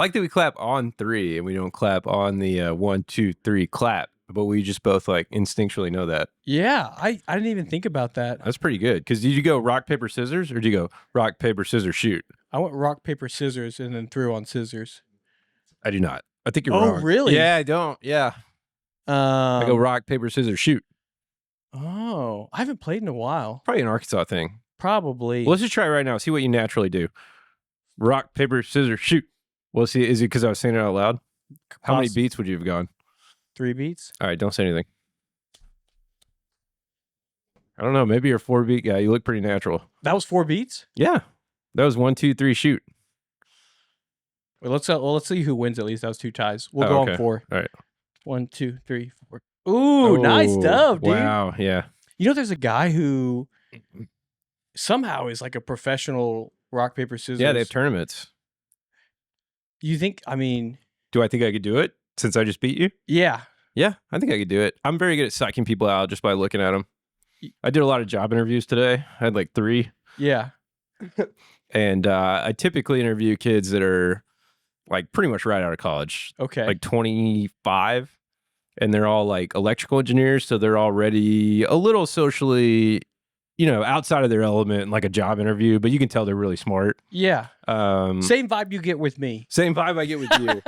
like that we clap on 3 and we don't clap on the 1, 2, 3 clap, but we just both like instinctually know that. Yeah, I didn't even think about that. That's pretty good. Because did you go rock, paper, scissors, or did you go rock, paper, scissors, shoot? I went rock, paper, scissors and then threw on scissors. I do not. I think you're Oh, wrong. really? Yeah, I don't. Yeah. I go rock, paper, scissors, shoot. Oh, I haven't played in a while. Probably an Arkansas thing. Probably. Well, let's just try it right now. See what you naturally do. Rock, paper, scissors, shoot. Well, see, is it because I was saying it out loud? How many beats would you have gone? 3 beats. All right, don't say anything. I don't know. Maybe you're a 4-beat guy. You look pretty natural. That was 4 beats? Yeah. That was 1, 2, 3, shoot. Well, let's see who wins at least. That was 2 ties. We'll go on 4. All right. 1, 2, 3, 4. Ooh, nice dub, dude. Wow, yeah. You know, there's a guy who somehow is like a professional rock, paper, scissors. Yeah, they have tournaments. You think, I mean... Do I think I could do it since I just beat you? Yeah. Yeah, I think I could do it. I'm very good at psyching people out just by looking at them. I did a lot of job interviews today. I had like 3. Yeah. And I typically interview kids that are like pretty much right out of college. Okay. Like 25. And they're all like electrical engineers. So they're already a little socially, outside of their element, like a job interview, but you can tell they're really smart. Yeah. Same vibe you get with me. Same vibe I get with you.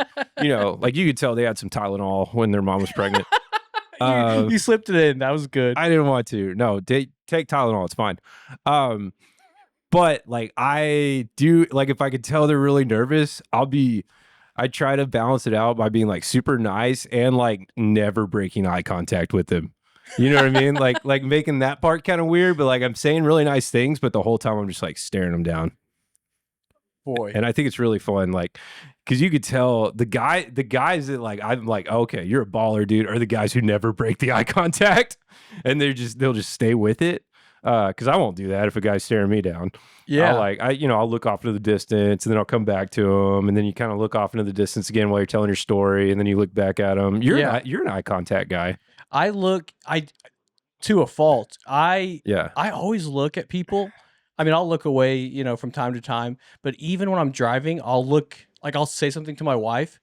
Like you could tell they had some Tylenol when their mom was pregnant. You slipped it in. That was good. I didn't want to. No, take Tylenol. It's fine. But like I do, like if I could tell they're really nervous, I try to balance it out by being like super nice and like never breaking eye contact with them. You know what I mean? Like making that part kind of weird, but like I'm saying really nice things, but the whole time I'm just like staring them down. Boy. And I think it's really fun, like, because you could tell the guys that like I'm like, okay, you're a baller, dude, are the guys who never break the eye contact, and they'll just stay with it. Because I won't do that if a guy's staring me down. Yeah. I'll look off into the distance and then I'll come back to him, and then you kind of look off into the distance again while you're telling your story, and then you look back at him. You're an eye contact guy. To a fault. I Yeah. always look at people. I mean, I'll look away, from time to time, but even when I'm driving, I'll say something to my wife,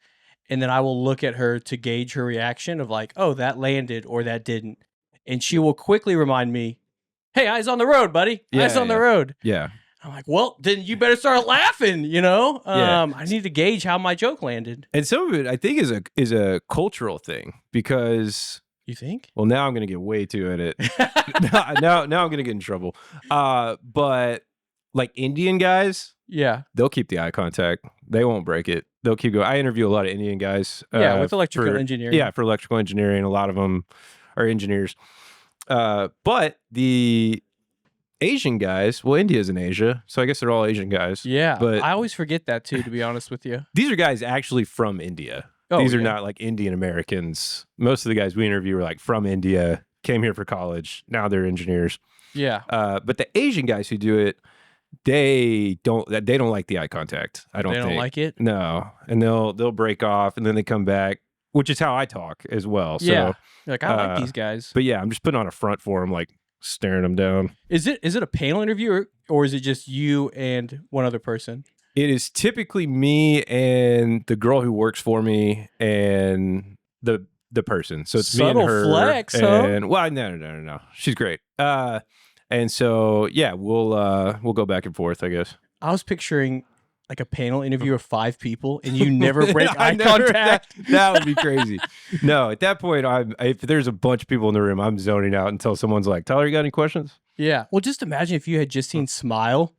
and then I will look at her to gauge her reaction of like, oh, that landed or that didn't. And she will quickly remind me, hey, eyes on the road, buddy. Eyes on the road. Yeah. I'm like, well, then you better start laughing, I need to gauge how my joke landed. And some of it, I think, is a cultural thing because... You think? Well, now I'm going to get way too at it. now I'm going to get in trouble. But like Indian guys, yeah, they'll keep the eye contact. They won't break it. They'll keep going. I interview a lot of Indian guys. With electrical engineering. Yeah, for electrical engineering. A lot of them are engineers. But the Asian guys, well, India's in Asia, so I guess they're all Asian guys. Yeah, but I always forget that too, to be honest with you. These are guys actually from India. These are not like Indian Americans. Most of the guys we interview are like from India, came here for college. Now they're engineers. Yeah. But the Asian guys who do it, they don't like the eye contact. I don't think. They don't like it? No. And they'll break off and then they come back, which is how I talk as well. So, yeah. Like, I like these guys. But yeah, I'm just putting on a front for them, like staring them down. Is it a panel interview or is it just you and one other person? It is typically me and the girl who works for me and the person. So it's Subtle me and her. Flex, and huh? Well, no. She's great. And so yeah, we'll go back and forth, I guess. I was picturing like a panel interview of 5 people and you never break eye contact. That would be crazy. No, at that point, if there's a bunch of people in the room, I'm zoning out until someone's like, Tyler, you got any questions? Yeah. Well, just imagine if you had just seen Smile.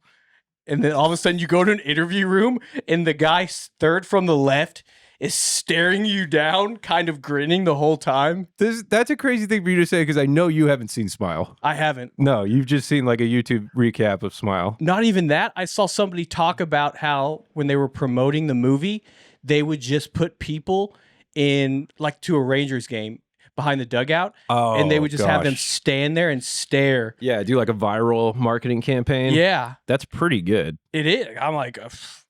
And then all of a sudden you go to an interview room and the guy third from the left is staring you down, kind of grinning the whole time. That's a crazy thing for you to say because I know you haven't seen Smile. I haven't. No, you've just seen like a YouTube recap of Smile. Not even that. I saw somebody talk about how when they were promoting the movie, they would just put people in like to a Rangers game behind the dugout, and they would just have them stand there and stare. Yeah, do like a viral marketing campaign. Yeah. That's pretty good. It is. I'm like...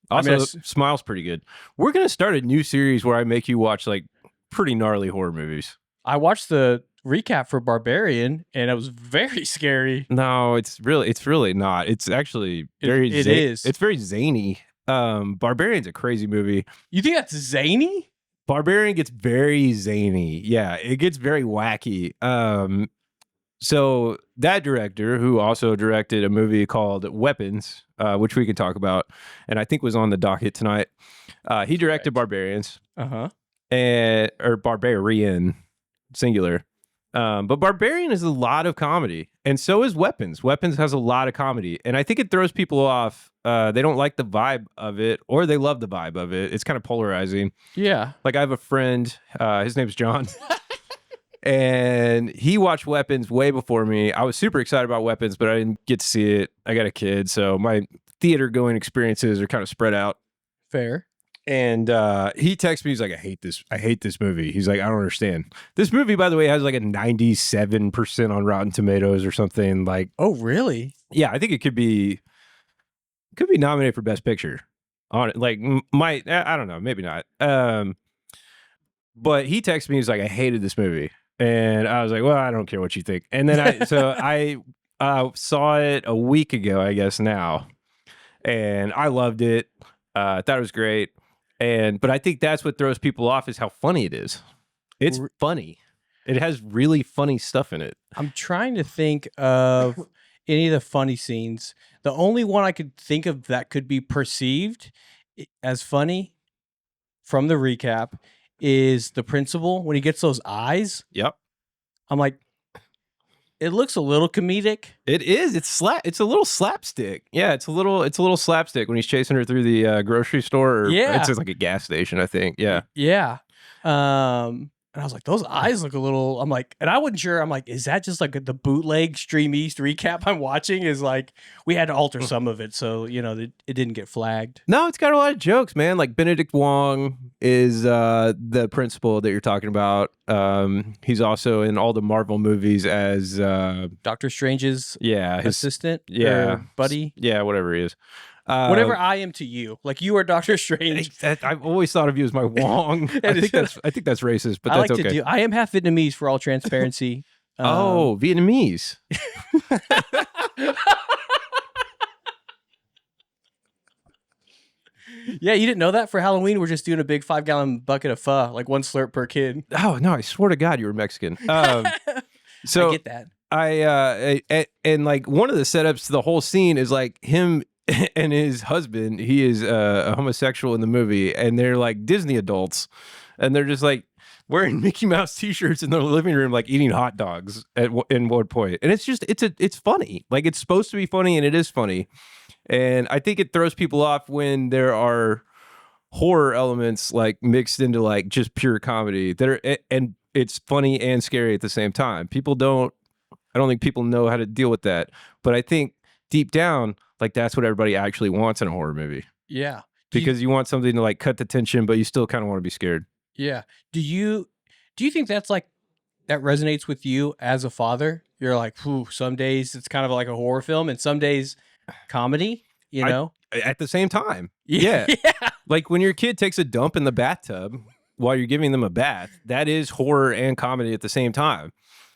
Also, Smile's pretty good. We're going to start a new series where I make you watch like pretty gnarly horror movies. I watched the recap for Barbarian, and it was very scary. No, it's really not. It's actually very... It is. It's very zany. Barbarian's a crazy movie. You think that's zany? Barbarian gets very zany. Yeah, it gets very wacky. So that director, who also directed a movie called Weapons, which we can talk about, and I think was on the docket tonight. He directed Barbarians, or Barbarian, singular. But Barbarian is a lot of comedy, and so is Weapons. Weapons has a lot of comedy, and I think it throws people off. They don't like the vibe of it, or they love the vibe of it. It's kind of polarizing. Yeah. Like I have a friend, his name's John. And he watched Weapons way before me. I was super excited about Weapons, but I didn't get to see it. I got a kid, so my theater going experiences are kind of spread out. Fair. And he texted me, he's like, I hate this movie. He's like, I don't understand. This movie, by the way, has like a 97% on Rotten Tomatoes or something. Like, oh, really? Yeah, I think it could be nominated for Best Picture. On it, like, I don't know, maybe not. But he texted me, he's like, I hated this movie. And I was like, well, I don't care what you think. And then I saw it a week ago, I guess now, and I loved it. I thought it was great. But I think that's what throws people off is how funny it is. It's funny. It has really funny stuff in it. I'm trying to think of any of the funny scenes. The only one I could think of that could be perceived as funny from the recap is the principal when he gets those eyes. Yep. I'm like, it looks a little comedic. It is. It's a little slapstick. Yeah, it's a little slapstick when he's chasing her through the grocery store. Yeah. It's just like a gas station, I think. Yeah. Yeah. And I was like, those eyes look a little. I'm like, and I wasn't sure. I'm like, is that just like the bootleg Stream East recap I'm watching? Is like, we had to alter some of it. So, it didn't get flagged. No, it's got a lot of jokes, man. Like Benedict Wong is the principal that you're talking about. He's also in all the Marvel movies as Doctor Strange's his assistant. Yeah. Buddy. Yeah, whatever he is. Whatever I am to you, like you are Doctor Strange. I've always thought of you as my Wong. I think that's racist, but that's okay. I am half Vietnamese for all transparency. Vietnamese. Yeah, you didn't know that? For Halloween, we're just doing a big 5-gallon bucket of pho, like 1 slurp per kid. Oh no, I swear to God, you were Mexican. So I get that. And like one of the setups to the whole scene is like him and his husband. He is a homosexual in the movie, and they're like Disney adults, and they're just like wearing Mickey Mouse t-shirts in their living room, like eating hot dogs in one point. And it's funny. Like it's supposed to be funny, and it is funny. And I think it throws people off when there are horror elements like mixed into like just pure comedy and it's funny and scary at the same time. I don't think people know how to deal with that. But I think deep down, like that's what everybody actually wants in a horror movie. Yeah. Because you want something to like cut the tension, but you still kind of want to be scared. Yeah. Do you think that's like that resonates with you as a father? You're like, some days it's kind of like a horror film and some days comedy, At the same time. Yeah. Like when your kid takes a dump in the bathtub while you're giving them a bath, that is horror and comedy at the same time.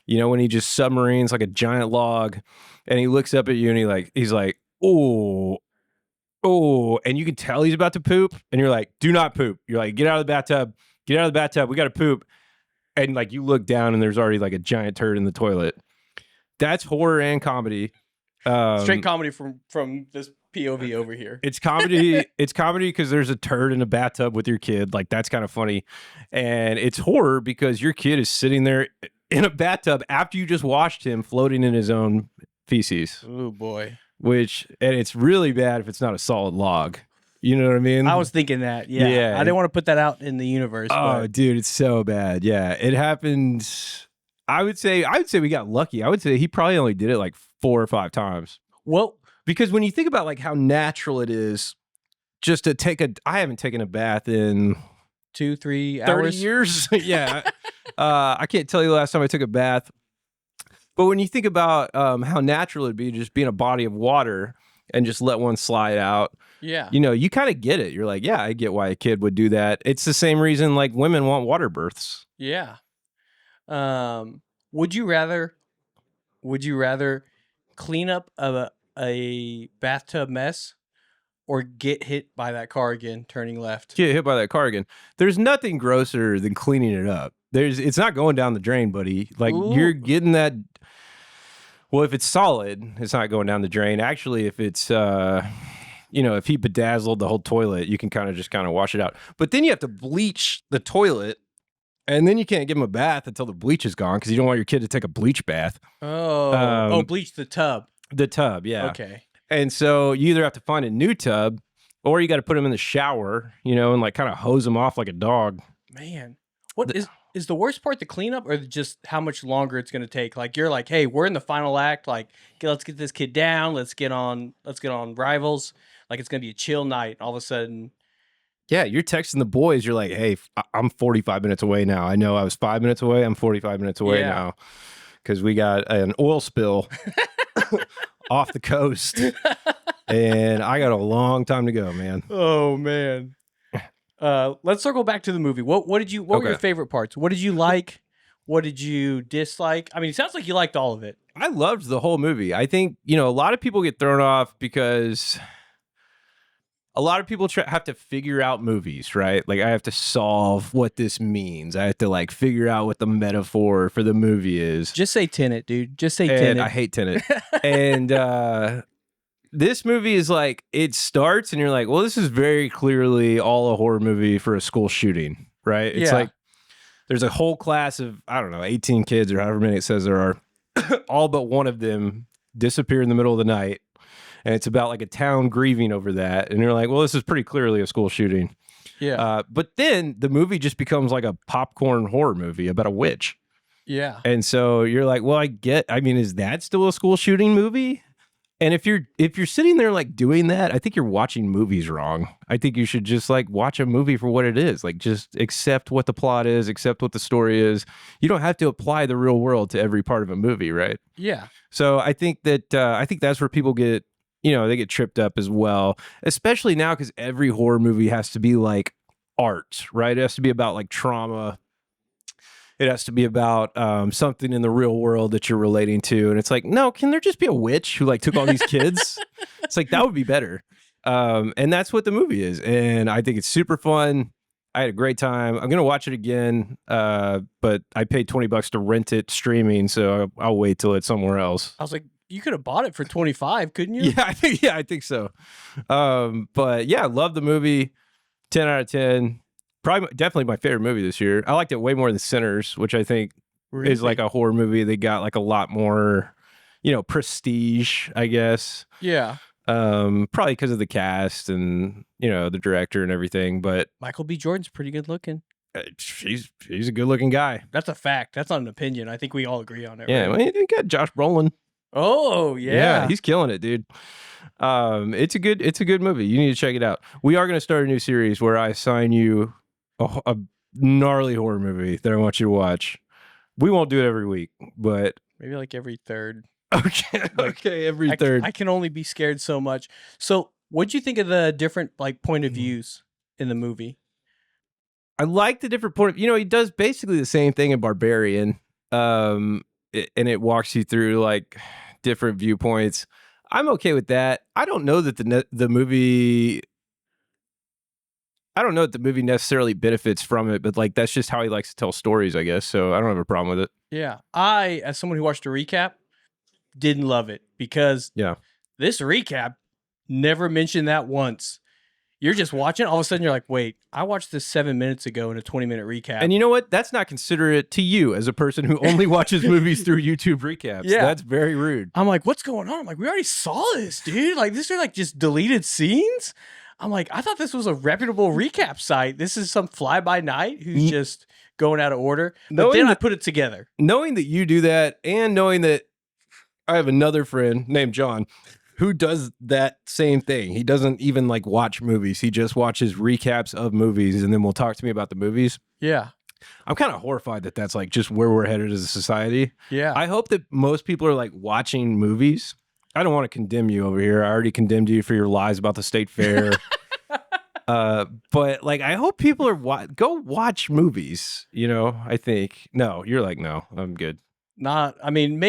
When he just submarines like a giant log and he looks up at you and he's like, oh, and you can tell he's about to poop and you're like, do not poop. You're like, get out of the bathtub, we got to poop. And like you look down and there's already like a giant turd in the toilet. That's horror and comedy. Straight comedy from this POV over here. It's comedy. It's comedy because there's a turd in a bathtub with your kid. Like that's kind of funny. And it's horror because your kid is sitting there in a bathtub after you just washed him floating in his own feces. Oh boy. And it's really bad if it's not a solid log. You know what I mean? I was thinking that. Yeah. I didn't want to put that out in the universe. Oh, dude, it's so bad. Yeah. It happened. I would say we got lucky. I would say he probably only did it like 4 or 5 times. Well, because when you think about like how natural it is just to I haven't taken a bath in 2-3 30 hours. years. Yeah. I can't tell you the last time I took a bath. But when you think about how natural it'd be to just be in a body of water and just let one slide out. Yeah. You kind of get it. You're like, yeah, I get why a kid would do that. It's the same reason like women want water births. Yeah. Would you rather clean up a bathtub mess or get hit by that car again turning left. Get hit by that car again. There's nothing grosser than cleaning it up. It's not going down the drain, buddy. Like you're Ooh. getting that. Well, if it's solid, it's not going down the drain. Actually, if it's if he bedazzled the whole toilet, you can kind of wash it out. But then you have to bleach the toilet, and then you can't give him a bath until the bleach is gone because you don't want your kid to take a bleach bath. Oh, bleach the tub. The tub, yeah. Okay. And so you either have to find a new tub, or you got to put him in the shower, and like kind of hose him off like a dog. Man, what is the worst part the cleanup, or just how much longer it's going to take? Like you're like, hey, we're in the final act. Like, let's get this kid down. Let's get on Rivals. Like it's going to be a chill night. All of a sudden, yeah, you're texting the boys. You're like, hey, I'm 45 minutes away now. I know I was 5 minutes away. I'm 45 minutes away now because we got an oil spill off the coast, and I got a long time to go, man. Oh man. Let's circle back to the movie. What were your favorite parts? What did you like? What did you dislike? I mean, it sounds like you liked all of it. I loved the whole movie. I think, a lot of people get thrown off because a lot of people have to figure out movies, right? Like I have to solve what this means. I have to like figure out what the metaphor for the movie is. Just say Tenet, dude. Just say And Tenet. I hate Tenet. And this movie is like, it starts and you're like, well, this is very clearly all a horror movie for a school shooting, right? It's like there's a whole class of, I don't know, 18 kids or however many it says there are. All but one of them disappear in the middle of the night. And it's about like a town grieving over that. And you're like, well, this is pretty clearly a school shooting. Yeah. But then the movie just becomes like a popcorn horror movie about a witch. Yeah. And so you're like, well, is that still a school shooting movie? And if you're sitting there like doing that, I think you're watching movies wrong. I think you should just like watch a movie for what it is. Like just accept what the plot is, accept what the story is. You don't have to apply the real world to every part of a movie, right? Yeah. So I think that's where people get, they get tripped up as well, especially now because every horror movie has to be like art, right? It has to be about like trauma. It has to be about something in the real world that you're relating to. And it's like, no, can there just be a witch who like took all these kids? It's like, that would be better. And that's what the movie is. And I think it's super fun. I had a great time. I'm going to watch it again. But I paid $20 to rent it streaming. So I'll wait till it's somewhere else. I was like, you could have bought it for 25, couldn't you? Yeah, I think so. But yeah, I love the movie. 10 out of 10. Definitely my favorite movie this year. I liked it way more than Sinners, which I think is like a horror movie. They got like a lot more, prestige, I guess. Yeah. Probably because of the cast and, the director and everything. But Michael B. Jordan's pretty good looking. He's a good looking guy. That's a fact. That's not an opinion. I think we all agree on it. Yeah. Right? Well, you got Josh Brolin. Oh yeah. He's killing it, dude. It's a good movie. You need to check it out. We are going to start a new series where I assign you a gnarly horror movie that I want you to watch. We won't do it every week, but maybe like every third. Okay, every third. I can only be scared so much. So, what'd you think of the different like point of views in the movie? I like the different point. He does basically the same thing in Barbarian, and it walks you through like different viewpoints. I'm okay with that. I don't know that the movie necessarily benefits from it, but like that's just how he likes to tell stories, I guess. So I don't have a problem with it. Yeah. I, as someone who watched a recap, didn't love it because this recap never mentioned that once. You're just watching, all of a sudden you're like, wait, I watched this 7 minutes ago in a 20-minute recap. And you know what? That's not considerate to you as a person who only watches movies through YouTube recaps. Yeah. That's very rude. I'm like, what's going on? I'm like, we already saw this, dude. Like, these are like just deleted scenes. I'm like, I thought this was a reputable recap site. This is some fly-by-night who's just going out of order. But then I put it together. Knowing that you do that and knowing that I have another friend named John who does that same thing. He doesn't even like watch movies. He just watches recaps of movies and then will talk to me about the movies. Yeah. I'm kind of horrified that that's like just where we're headed as a society. Yeah. I hope that most people are like watching movies. I don't want to condemn you over here. I already condemned you for your lies about the state fair. But like, I hope people are go watch movies. I think you're like, no, I'm good. I mean,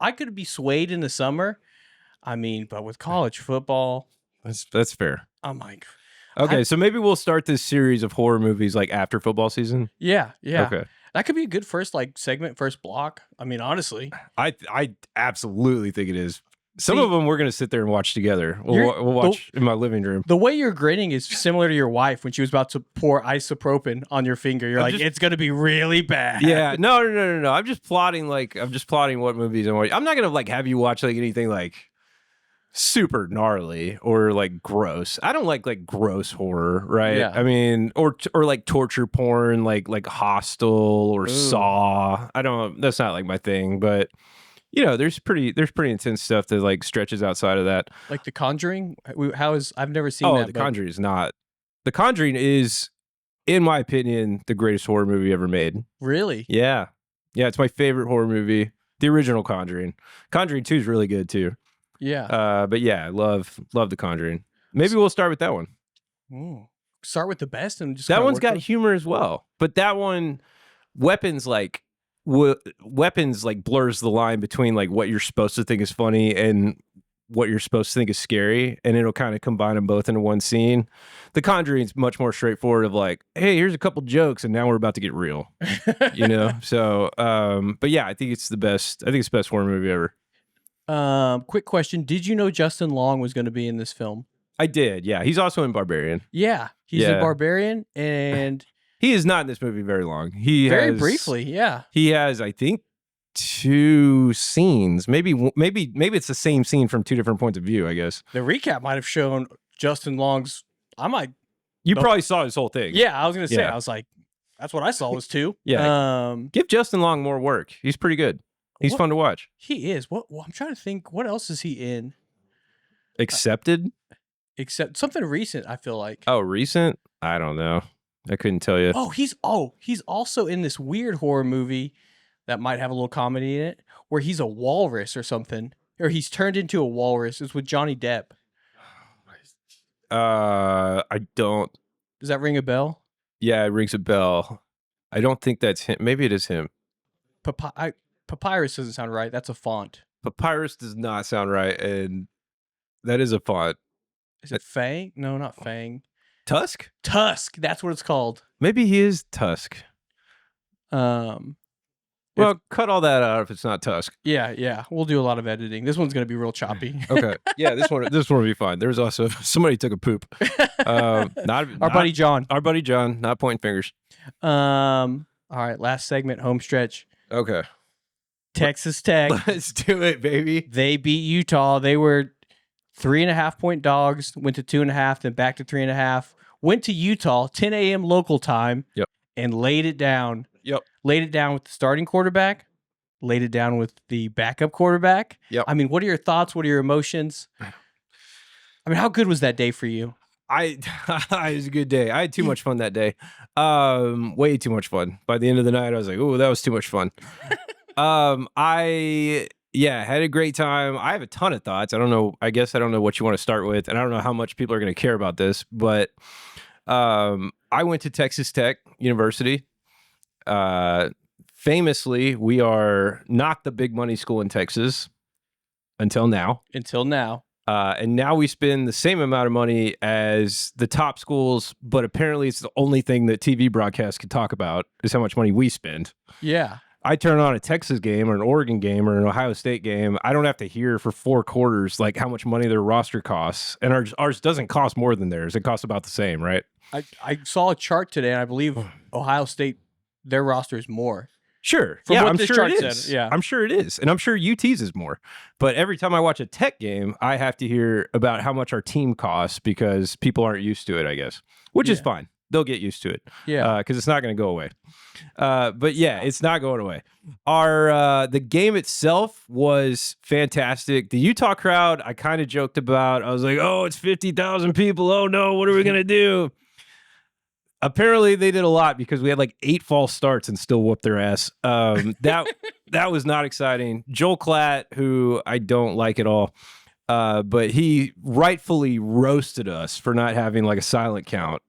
I could be swayed in the summer. I mean, but with college football, That's fair. I'm like, Okay, so maybe we'll start this series of horror movies like after football season. yeah. Okay. That could be a good first like segment, first block. I mean, honestly, I absolutely think it is. Some See, of them we're gonna sit there and watch together. You're- We'll watch in my living room. the way you're grinning is similar to your wife when she was about to pour isopropyl on your finger. You're I'm like, just- it's gonna be really bad. Yeah, no. I'm just plotting what movies I'm watching. I'm not gonna like have you watch like anything like super gnarly or like gross. I don't like gross horror, right? Yeah. I mean, or like torture porn, like Hostel or Ooh. Saw. I don't. That's not like my thing, but you know, there's pretty intense stuff that like stretches outside of that. Like The Conjuring. I've never seen Oh, that. The but- Conjuring is not. The Conjuring is, in my opinion, the greatest horror movie ever made. Really? Yeah. Yeah, it's my favorite horror movie. The original Conjuring. Conjuring 2 is really good too. Yeah. But yeah, I love The Conjuring. Maybe we'll start with that one. Ooh. Start with the best and just That kinda one's work got up. humor as well. But that one, weapons like blurs the line between like what you're supposed to think is funny and what you're supposed to think is scary, and it'll kind of combine them both into one scene. The Conjuring's much more straightforward of like, hey, here's a couple jokes and now we're about to get real. You know? So but yeah, I think it's the best horror movie ever. Quick question: did you know Justin Long was going to be in this film? I did, yeah. He's also in Barbarian. Yeah, he's Yeah. a barbarian, and He is not in this movie very long. He very has, briefly, yeah. He has, I think, 2 scenes. Maybe it's the same scene from 2 different points of view, I guess. The recap might have shown Justin Long's. I might. You No. probably saw his whole thing. Yeah, I was gonna say. Yeah. I was like, that's what I saw was 2. Yeah. Give Justin Long more work. He's pretty good. He's What- fun to watch. He is. What? I'm trying to think. What else is he in? Accepted? Except something recent. I feel like. Oh, recent? I don't know. I couldn't tell you. He's also in this weird horror movie that might have a little comedy in it, where he's a walrus or something, or he's turned into a walrus. It's with Johnny Depp. I don't. Does that ring a bell? Yeah, it rings a bell. I don't think that's him. Maybe it is him. Papyrus doesn't sound right. That's a font. Papyrus does not sound right, and that is a font. Is it Fang? No, not Fang. Tusk? Tusk. That's what it's called. Maybe he is Tusk. Um. Well, cut all that out if it's not Tusk. Yeah. We'll do a lot of editing. This one's gonna be real choppy. Okay. Yeah, this one will be fine. There's also somebody took a poop. Not Our buddy John. Our buddy John, not pointing fingers. All right. Last segment. Home stretch. Okay. Texas Tech. Let's do it, baby. They beat Utah. They were 3.5-point dogs. Went to 2.5, then back to 3.5. Went to Utah, 10 a.m. local time. Yep. And laid it down. Yep. Laid it down with the starting quarterback. Laid it down with the backup quarterback. Yep. I mean, what are your thoughts? What are your emotions? I mean, how good was that day for you? It was a good day. I had too much fun that day. Way too much fun. By the end of the night, I was like, "Oh, that was too much fun." I had a great time. I have a ton of thoughts. I don't know. I guess I don't know what you want to start with, and I don't know how much people are going to care about this, but I went to Texas Tech University. Famously, we are not the big money school in Texas until now. Until now. And now we spend the same amount of money as the top schools, but apparently it's the only thing that TV broadcasts can talk about is how much money we spend. Yeah. I turn on a Texas game or an Oregon game or an Ohio State game. I don't have to hear for 4 quarters like how much money their roster costs. And ours doesn't cost more than theirs. It costs about the same, right? I saw a chart today, and I believe Ohio State, their roster is more. Sure. From yeah, what I'm this sure chart it said, is. yeah. I'm sure it is. And I'm sure UT's is more. But every time I watch a Tech game, I have to hear about how much our team costs because people aren't used to it, I guess, which is Yeah. fine. They'll get used to it. Yeah. Because it's not going to go away. But yeah, it's not going away. The game itself was fantastic. The Utah crowd, I kind of joked about. I was like, oh, it's 50,000 people. Oh no, what are we going to do? Apparently they did a lot because we had like 8 false starts and still whooped their ass. That was not exciting. Joel Klatt, who I don't like at all, but he rightfully roasted us for not having like a silent count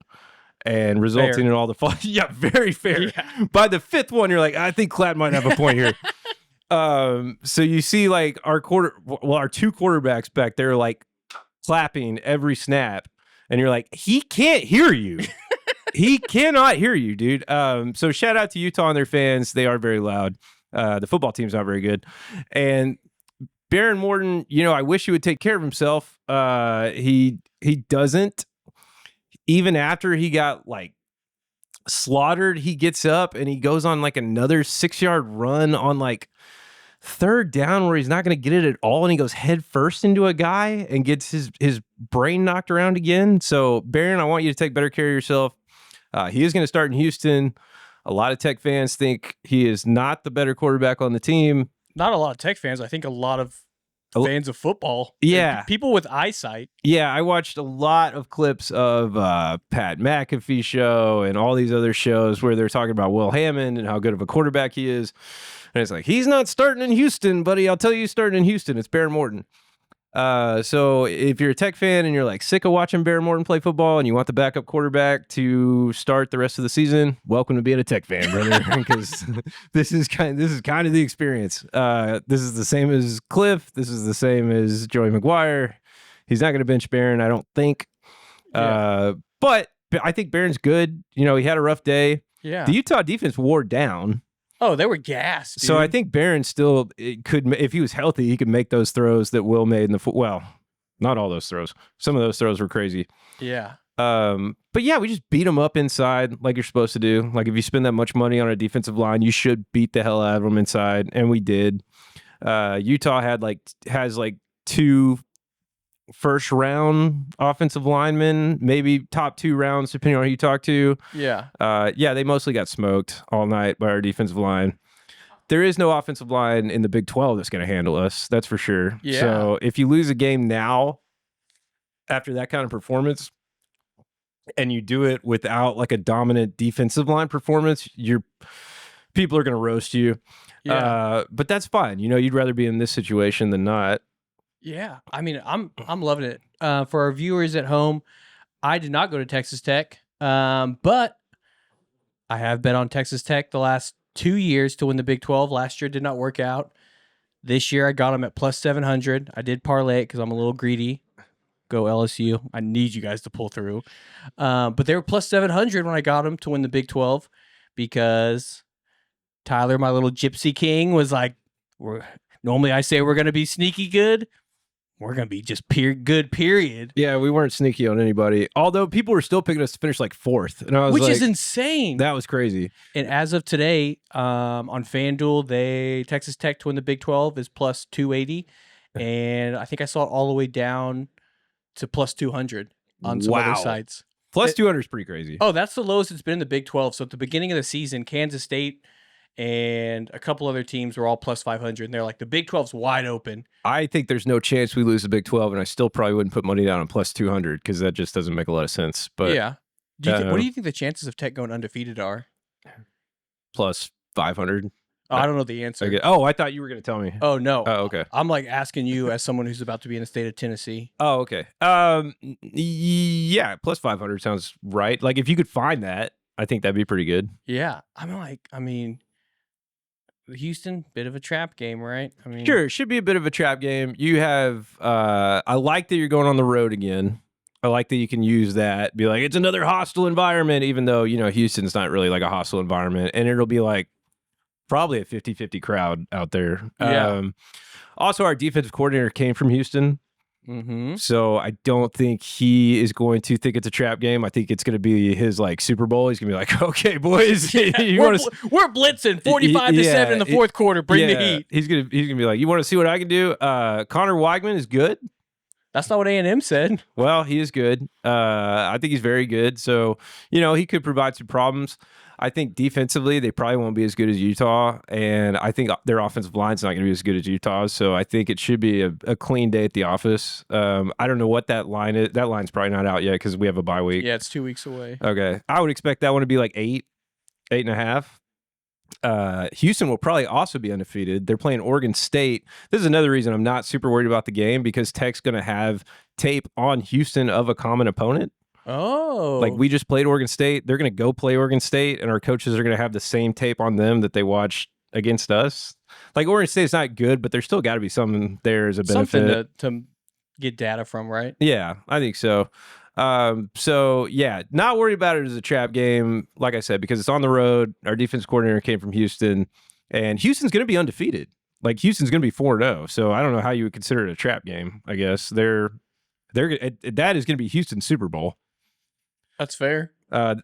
and resulting in all the false. Yeah, very fair. Yeah. By the 5th one, you're like, I think Klatt might have a point here. So you see like our 2 quarterbacks back there like clapping every snap, and you're like, he can't hear you. He cannot hear you, dude. So shout out to Utah and their fans. They are very loud. The football team's not very good. And Baron Morton, I wish he would take care of himself. He doesn't. Even after he got like slaughtered, he gets up and he goes on like another 6-yard run on like third down where he's not going to get it at all, and he goes head first into a guy and gets his brain knocked around again. So Baron, I want you to take better care of yourself. He is going to start in Houston. A lot of Tech fans think he is not the better quarterback on the team. Not a lot of Tech fans. I think a lot of fans of football. Yeah. People with eyesight. Yeah, I watched a lot of clips of Pat McAfee show and all these other shows where they're talking about Will Hammond and how good of a quarterback he is. And it's like, he's not starting in Houston, buddy. I'll tell you, starting in Houston. It's Baron Morton. So if you're a Tech fan and you're like sick of watching Baron Morton play football and you want the backup quarterback to start the rest of the season, welcome to being a Tech fan, brother. Because this is kind of the experience. This is the same as Cliff. This is the same as Joey McGuire. He's not going to bench Baron, I don't think. Yeah. But I think Baron's good. He had a rough day. Yeah. The Utah defense wore down. Oh, they were gassed, dude. So I think Baron still could, if he was healthy, he could make those throws that Will made in the well, not all those throws. Some of those throws were crazy. Yeah. But yeah, we just beat them up inside like you're supposed to do. Like if you spend that much money on a defensive line, you should beat the hell out of them inside, and we did. Utah has 2 first-round offensive linemen, maybe top 2 rounds, depending on who you talk to. Yeah. They mostly got smoked all night by our defensive line. There is no offensive line in the Big 12 that's going to handle us. That's for sure. Yeah. So if you lose a game now after that kind of performance and you do it without like a dominant defensive line performance, people are going to roast you. Yeah. But that's fine. You'd rather be in this situation than not. Yeah, I mean, I'm loving it. For our viewers at home, I did not go to Texas Tech, but I have bet on Texas Tech the last 2 years to win the Big 12. Last year did not work out. This year I got them at plus 700. I did parlay it because I'm a little greedy. Go LSU. I need you guys to pull through. But they were plus 700 when I got them to win the Big 12 because Tyler, my little gypsy king, was like, normally I say we're going to be sneaky good. We're going to be just good, period. Yeah, we weren't sneaky on anybody. Although people were still picking us to finish like 4th. And I was Which like, is insane. That was crazy. And as of today, on FanDuel, Texas Tech to win the Big 12 is plus 280. And I think I saw it all the way down to plus 200 on some other sites. Plus 200 is pretty crazy. Oh, that's the lowest it's been in the Big 12. So at the beginning of the season, Kansas State and a couple other teams were all plus 500. And they're like, the Big 12's wide open. I think there's no chance we lose the Big 12, and I still probably wouldn't put money down on plus 200 because that just doesn't make a lot of sense. But yeah. What do you think the chances of Tech going undefeated are? Plus 500. Oh, I don't know the answer. I thought you were going to tell me. Oh, no. Oh, okay. I'm like asking you as someone who's about to be in the state of Tennessee. Oh, okay. Yeah, plus 500 sounds right. Like if you could find that, I think that'd be pretty good. Yeah. Houston, bit of a trap game, right? Sure, it should be a bit of a trap game. You have, I like that you're going on the road again. I like that you can use that, be like, it's another hostile environment, even though, Houston's not really like a hostile environment. And it'll be like probably a 50-50 crowd out there. Yeah. Also, our defensive coordinator came from Houston. Mm-hmm. So I don't think he is going to think it's a trap game. I think it's going to be his like Super Bowl. He's going to be like, okay, boys, we're blitzing 45-7 in the fourth quarter. Bring the heat. He's gonna be like, you want to see what I can do? Connor Weigman is good. That's not what A&M said. Well, he is good. I think he's very good. So, he could provide some problems. I think defensively, they probably won't be as good as Utah. And I think their offensive line's not going to be as good as Utah's. So I think it should be a clean day at the office. I don't know what that line is. That line's probably not out yet because we have a bye week. Yeah, it's 2 weeks away. Okay. I would expect that one to be like 8.5. Houston will probably also be undefeated. They're playing Oregon State. This is another reason I'm not super worried about the game because Tech's going to have tape on Houston of a common opponent. Oh. Like we just played Oregon State. They're going to go play Oregon State, and our coaches are going to have the same tape on them that they watched against us. Like Oregon State's not good, but there's still got to be something there as a benefit. Something get data from, right? Yeah, I think so. So yeah, not worried about it as a trap game, like I said, because it's on the road. Our defense coordinator came from Houston, and Houston's going to be undefeated. Like Houston's going to be 4-0. So I don't know how you would consider it a trap game. I guess that is going to be Houston's Super Bowl. That's fair.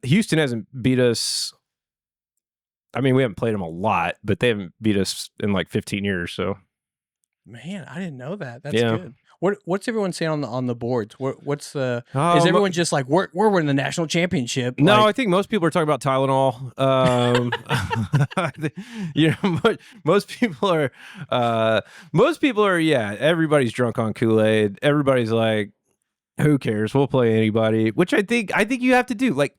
Houston hasn't beat us. I mean, we haven't played them a lot, but they haven't beat us in like 15 years. So, man, I didn't know that. That's Yeah. good. What's everyone saying on the boards? What's the Oh, is mo- everyone just like we're winning the national championship? No, Like, I think most people are talking about Tylenol. Most people are. Yeah, everybody's drunk on Kool-Aid. Everybody's like, who cares? We'll play anybody. Which I think you have to do. Like,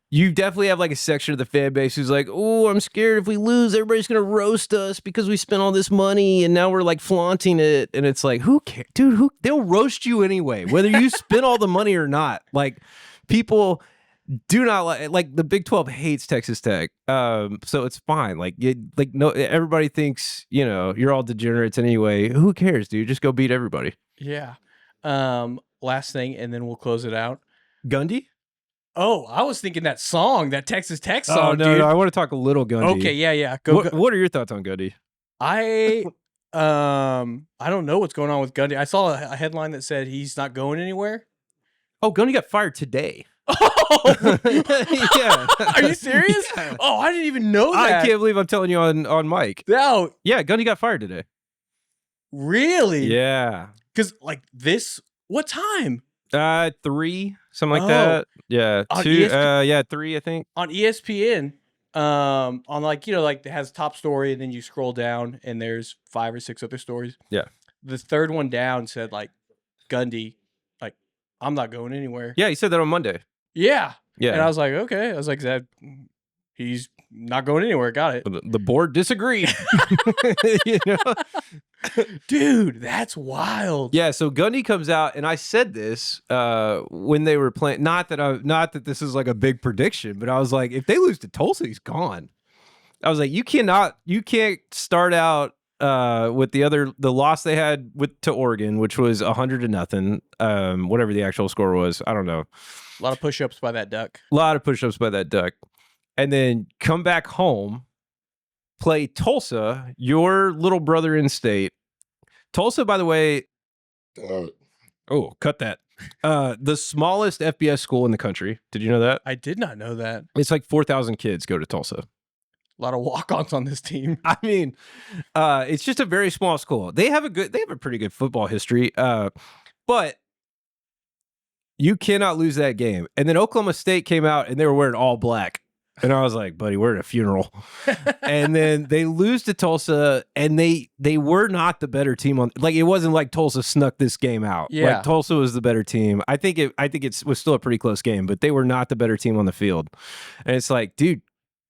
you definitely have like a section of the fan base who's like, oh, I'm scared if we lose, everybody's gonna roast us because we spent all this money and now we're like flaunting it. And it's like, who cares, dude? They'll roast you anyway, whether you spend all the money or not. Like, people do not like the Big 12 hates Texas Tech. So it's fine. No, everybody thinks you're all degenerates anyway. Who cares, dude? Just go beat everybody. yeah. Last thing, and then we'll close it out. Gundy? Oh, I was thinking that song, that Texas Tech song, Oh no, dude. no, I want to talk a little Gundy. Okay, yeah. Go. What are your thoughts on Gundy? I don't know what's going on with Gundy. I saw a headline that said he's not going anywhere. Oh, Gundy got fired today. Oh, Yeah. Are you serious? Yeah. Oh, I didn't even know that. I can't believe I'm telling you on mic. No, Yeah, Gundy got fired today. really? Yeah. Because like this, what time 3, something like Oh. that. Yeah. On 2, ESP 3, I think. on ESPN? On like it has top story, and then you scroll down, and there's 5 or 6 other stories. Yeah. The third one down said like Gundy, like I'm not going anywhere. Yeah, he said that on Monday. Yeah. Yeah. And I was like, okay. I was like, that he's not going anywhere. Got it. The board disagreed. Dude, that's wild. Yeah, so Gundy comes out, and I said this when they were playing. Not that this is like a big prediction, but I was like, if they lose to Tulsa, he's gone. I was like, you can't start out with the loss they had to Oregon, which was 100-0. Whatever the actual score was, I don't know. A lot of push-ups by that duck. A lot of push-ups by that duck, and then come back home, play Tulsa, your little brother in state. Tulsa, by the way, cut that. The smallest FBS school in the country. Did you know that? I did not know that. It's like 4,000 kids go to Tulsa. A lot of walk-ons on this team. I mean, it's just a very small school. They have a pretty good football history, but you cannot lose that game. And then Oklahoma State came out and they were wearing all black. And I was like, buddy, we're at a funeral. And then they lose to Tulsa, and they were not the better team on. Like, it wasn't like Tulsa snuck this game out. Yeah. Like, Tulsa was the better team. I think it was still a pretty close game, but they were not the better team on the field. And it's like, dude,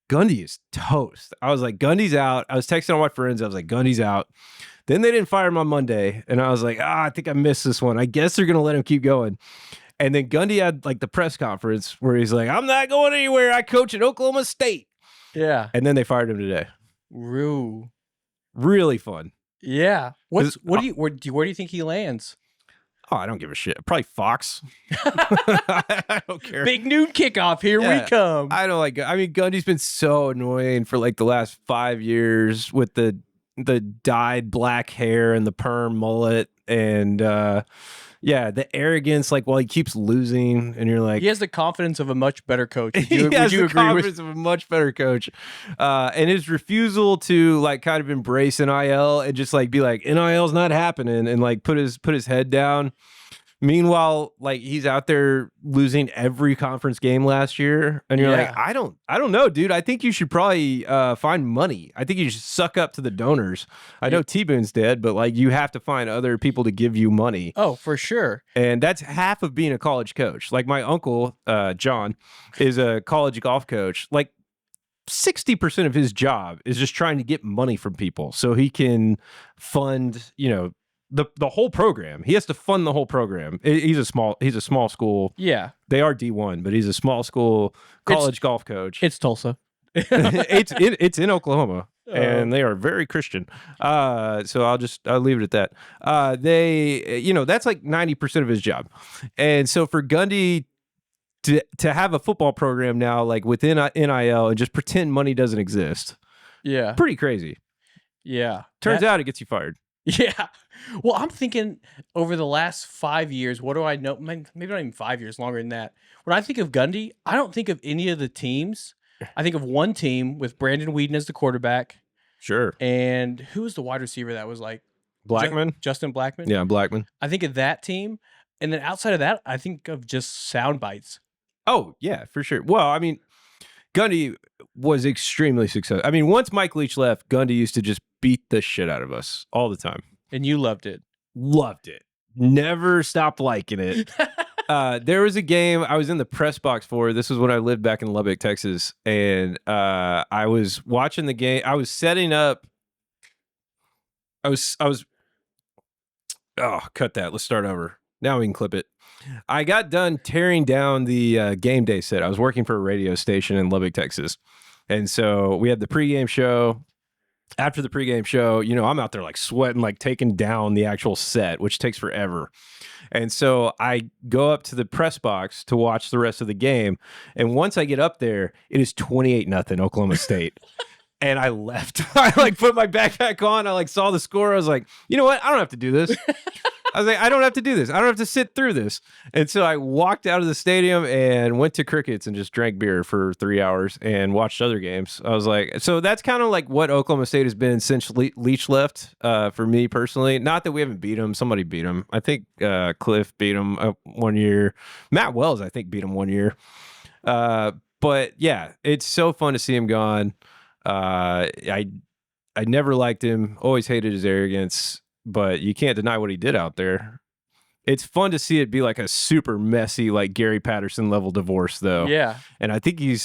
Gundy is toast. I was like, Gundy's out. I was texting all my friends. I was like, Gundy's out. Then they didn't fire him on Monday, and I was like, I think I missed this one. I guess they're gonna let him keep going. And then Gundy had like the press conference where he's like, I'm not going anywhere. I coach at Oklahoma State. Yeah. And then they fired him today. Rue. Really fun. Yeah. Where do you think he lands? Oh, I don't give a shit. Probably Fox. I don't care. Big noon kickoff. Here Yeah. we come. I don't like. I mean, Gundy's been so annoying for like the last 5 years with the dyed black hair and the perm mullet and the arrogance. Like, while he keeps losing, and you're like, He has the confidence of a much better coach. Would he you, has would you the agree with? confidence of a much better coach, and his refusal to like kind of embrace NIL and just like be like, NIL's not happening, and like put his head down. Meanwhile, like, he's out there losing every conference game last year, and you're Yeah. like, I don't know, dude. I think you should probably find money. I think you should suck up to the donors. I know T-Boon's dead, but like, you have to find other people to give you money. Oh, for sure. And that's half of being a college coach. Like, my uncle, John, is a college golf coach. Like, 60% of his job is just trying to get money from people so he can fund, the whole program. He has to fund the whole program. He's a small school. Yeah. They are D1, but he's a small school college golf coach. It's Tulsa. It's in Oklahoma. and they are very Christian. So I'll leave it at that. That's like 90% of his job. And so for Gundy to have a football program now, like within NIL, and just pretend money doesn't exist, Yeah. pretty crazy. Yeah. Turns out it gets you fired. Yeah. Well, I'm thinking over the last 5 years, what do I know? Maybe not even 5 years, longer than that. When I think of Gundy, I don't think of any of the teams. I think of one team with Brandon Weeden as the quarterback. Sure. And who was the wide receiver that was like Blackman? Justin Blackman? Yeah, Blackman. I think of that team. And then outside of that, I think of just sound bites. Oh, yeah, for sure. Well, I mean, Gundy was extremely successful. I mean, once Mike Leach left, Gundy used to just beat the shit out of us all the time. And you loved it. Loved it. Never stopped liking it. There was a game I was in the press box for. This was when I lived back in Lubbock, Texas. And I was watching the game. I was setting up. Oh, cut that. Let's start over. Now we can clip it. I got done tearing down the game day set. I was working for a radio station in Lubbock, Texas. And so we had the pregame show. After the pregame show, I'm out there like sweating, like taking down the actual set, which takes forever. And so I go up to the press box to watch the rest of the game. And once I get up there, it is 28-0 Oklahoma State. And I left. I like put my backpack on. I like saw the score. I was like, you know what? I don't have to do this. I was like, I don't have to do this. I don't have to sit through this. And so I walked out of the stadium and went to Crickets and just drank beer for 3 hours and watched other games. I was like, so that's kind of like what Oklahoma State has been since Leach left, for me personally. Not that we haven't beat them. Somebody beat them. I think Cliff beat them 1 year. Matt Wells, I think, beat him 1 year. But yeah, it's so fun to see him gone. I never liked him. Always hated his arrogance. But you can't deny what he did out there. It's fun to see it be like a super messy, like Gary Patterson level divorce, though. Yeah. And I think he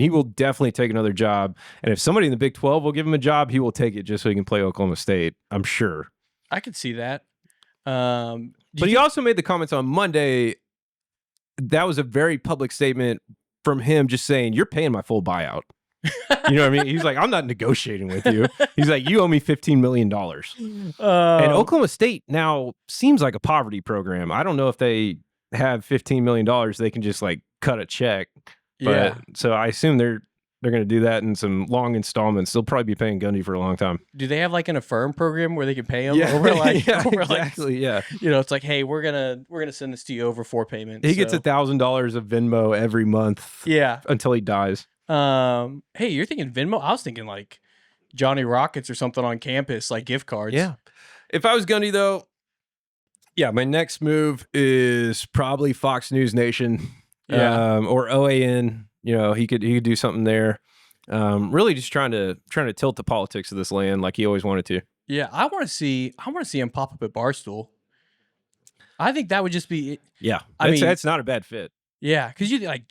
will definitely take another job. And if somebody in the Big 12 will give him a job, he will take it just so he can play Oklahoma State. I'm sure. I could see that. But he also made the comments on Monday. That was a very public statement from him just saying, you're paying my full buyout. You know what I mean? He's like, I'm not negotiating with you. He's like, you owe me $15 million. And Oklahoma State now seems like a poverty program. I don't know if they have $15 million. They can just like cut a check. But, yeah. So I assume they're going to do that in some long installments. They'll probably be paying Gundy for a long time. Do they have like an Affirm program where they can pay him? Yeah, over like, yeah, over exactly. Yeah. It's like, hey, we're gonna send this to you over 4 payments. He gets $1,000 of Venmo every month. Yeah. Until he dies. Hey, you're thinking Venmo? I was thinking like Johnny Rockets or something on campus, like gift cards. Yeah. If I was Gundy, though, yeah, my next move is probably Fox News Nation, or OAN. He could do something there. Really, just trying to tilt the politics of this land like he always wanted to. Yeah, I want to see him pop up at Barstool. I think that would just be. Yeah, that's not a bad fit. Yeah, because you like.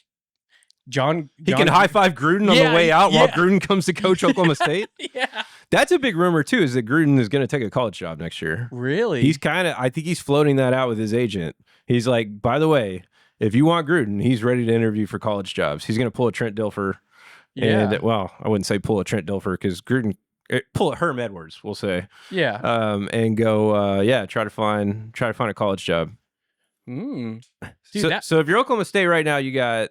John can high five Gruden on the way out while Gruden comes to coach Oklahoma State. Yeah, that's a big rumor too. Is that Gruden is going to take a college job next year? Really? I think he's floating that out with his agent. He's like, by the way, if you want Gruden, he's ready to interview for college jobs. He's going to pull a Trent Dilfer. Yeah. And well, I wouldn't say pull a Trent Dilfer because Gruden pull a Herm Edwards, we'll say. Yeah. And go, try to find a college job. Dude, so if you're Oklahoma State right now, you got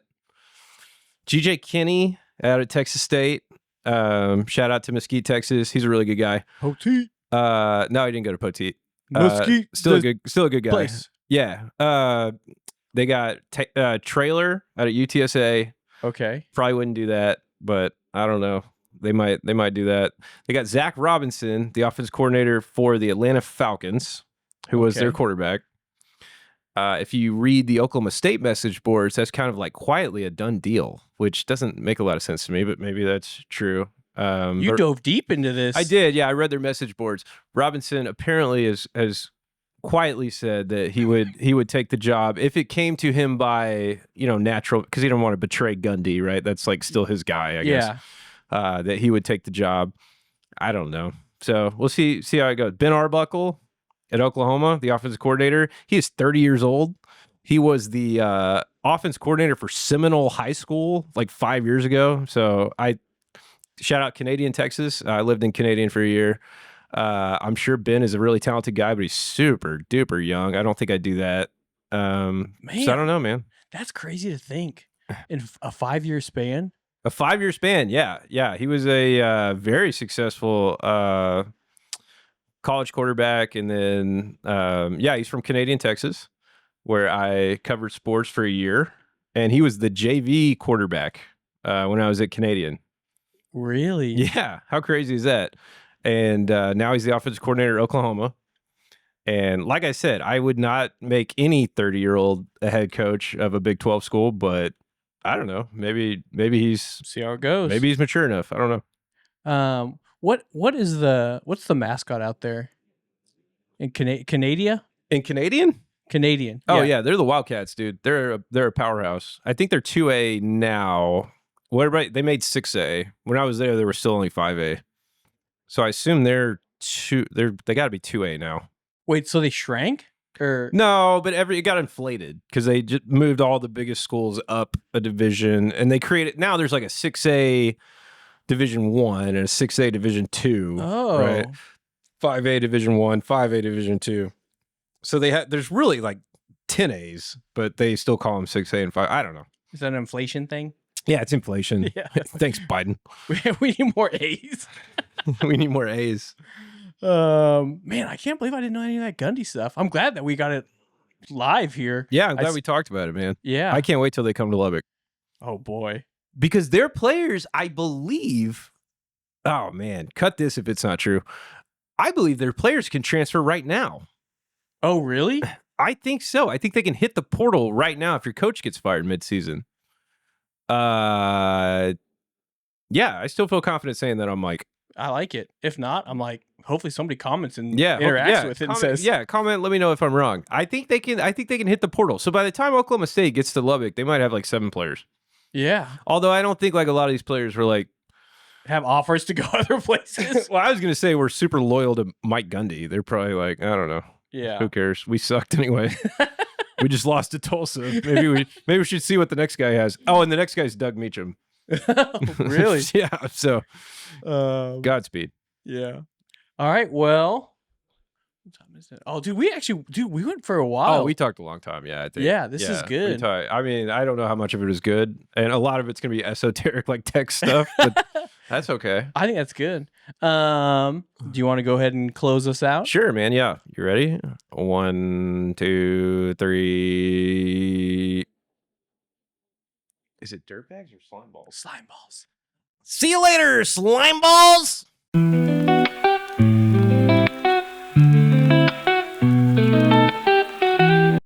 GJ Kinney out of Texas State. Shout out to Mesquite, Texas. He's a really good guy. Poteet. No, he didn't go to Poteet. Mesquite. Still a good guy. Place. Yeah. They got Trailer out of UTSA. Okay. Probably wouldn't do that, but I don't know. They might do that. They got Zach Robinson, the offense coordinator for the Atlanta Falcons, who was their quarterback. If you read the Oklahoma State message boards, that's kind of like quietly a done deal, which doesn't make a lot of sense to me, but maybe that's true. You dove deep into this. I did. Yeah, I read their message boards. Robinson apparently has quietly said that he would take the job if it came to him by, natural, because he don't want to betray Gundy, right? That's like still his guy, I guess. That he would take the job. I don't know. So we'll see how it goes. Ben Arbuckle at Oklahoma, the offensive coordinator. He is 30 years old. He was the offense coordinator for Seminole High School like 5 years ago. So shout out Canadian, Texas. I lived in Canadian for a year. I'm sure Ben is a really talented guy, but he's super duper young. I don't think I'd do that. So I don't know, man. That's crazy to think in a 5-year span. A 5-year span, yeah. He was a very successful college quarterback, and then he's from Canadian, Texas, where I covered sports for a year, and he was the JV quarterback when I was at Canadian. Really? Yeah, how crazy is that? And now he's the offensive coordinator at Oklahoma. And like I said, I would not make any 30-year-old a head coach of a Big 12 school, but I don't know. Maybe he's See how it goes. maybe he's mature enough. I don't know. What's the mascot out there in Canada? In Canadian? Canadian. Oh yeah, they're the Wildcats, dude. They're a powerhouse. I think they're 2A now. They made 6A. When I was there, they were still only 5A. So I assume they got to be 2A now. Wait, so they shrank? Or No, but it got inflated because they just moved all the biggest schools up a division, and they created, now there's like a 6A Division 1 and a 6A Division 2. Oh. Right? 5A Division 1, 5A Division 2. So there's really like 10 A's, but they still call them 6A and 5. I don't know. Is that an inflation thing? Yeah, it's inflation. Yeah. Thanks, Biden. We need more A's. We need more A's. Man, I can't believe I didn't know any of that Gundy stuff. I'm glad that we got it live here. Yeah, I'm glad we talked about it, man. Yeah. I can't wait till they come to Lubbock. Oh boy. Because their players, I believe, oh man, cut this if it's not true. I believe their players can transfer right now. Oh, really? I think so. I think they can hit the portal right now if your coach gets fired midseason. Yeah, I still feel confident saying that. I'm like, I like it. If not, I'm like, hopefully somebody comments and yeah, interacts with it and says, comment. Let me know if I'm wrong. I think they can hit the portal. So by the time Oklahoma State gets to Lubbock, they might have like 7 players. yeah, Although I don't think like a lot of these players were like have offers to go other places. well, I was gonna say we're super loyal to Mike Gundy. They're probably like, I don't know. Yeah. Who cares? We sucked anyway. We just lost to Tulsa. Maybe we should see what the next guy has. Oh, and the next guy's Doug Meacham. Really? Yeah. So Godspeed. Yeah. All right. Well, what time is it? Oh, dude, we went for a while. Oh, we talked a long time. Yeah, I think. Yeah, this is good. I mean, I don't know how much of it is good, and a lot of it's gonna be esoteric, like tech stuff. But that's okay. I think that's good. Do you want to go ahead and close us out? Sure, man. Yeah, you ready? 1, 2, 3. Is it dirtbags or slime balls? Slime balls. See you later, slime balls.